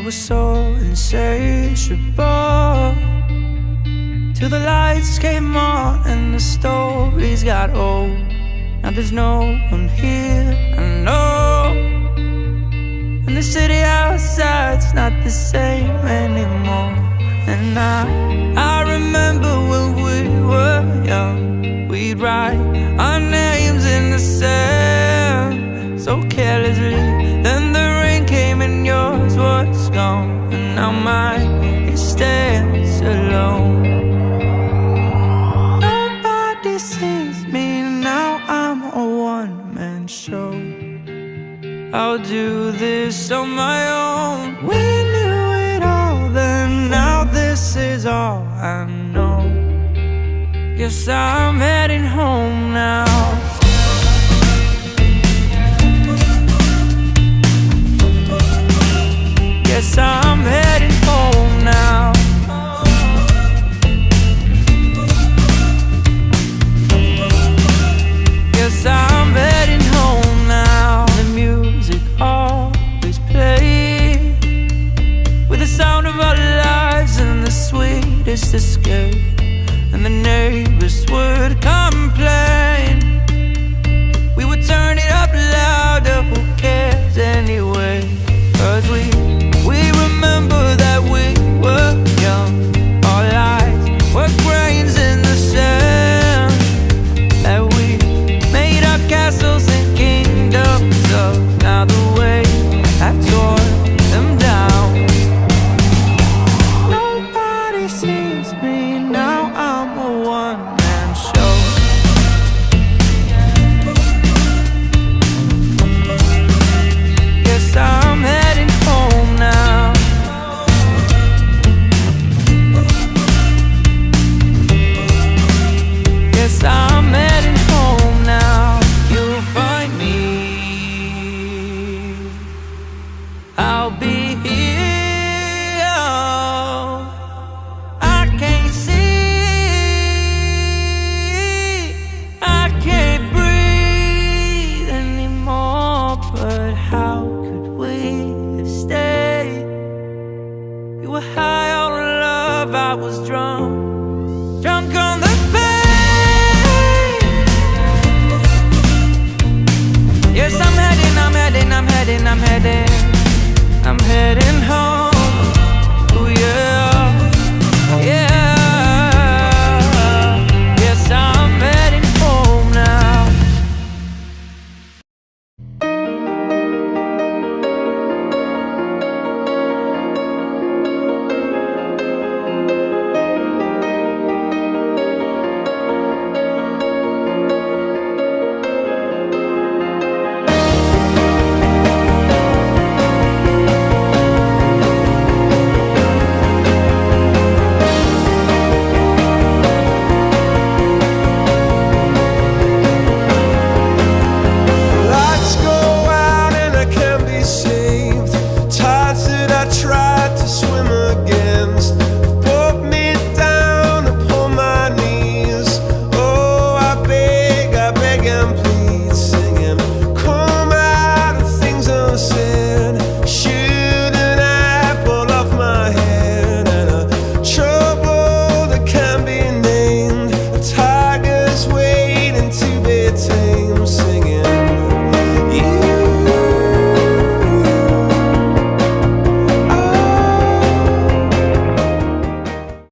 was so insatiable, till the lights came on and the stories got old. Now there's no one here, I know, and the city outside's not the same anymore. And I remember when we were young, we'd write our names in the sand so carelessly. Then the rain came and yours was gone, and now mine, it stands alone. Nobody sees me now, I'm a one-man show. I'll do this on my own. We knew it all then, now this is all I know. Guess I'm heading home now. Guess I'm heading home now. Guess I'm heading home now. The music always played with the sound of our lives and the sweetest escape. And the neighbors would come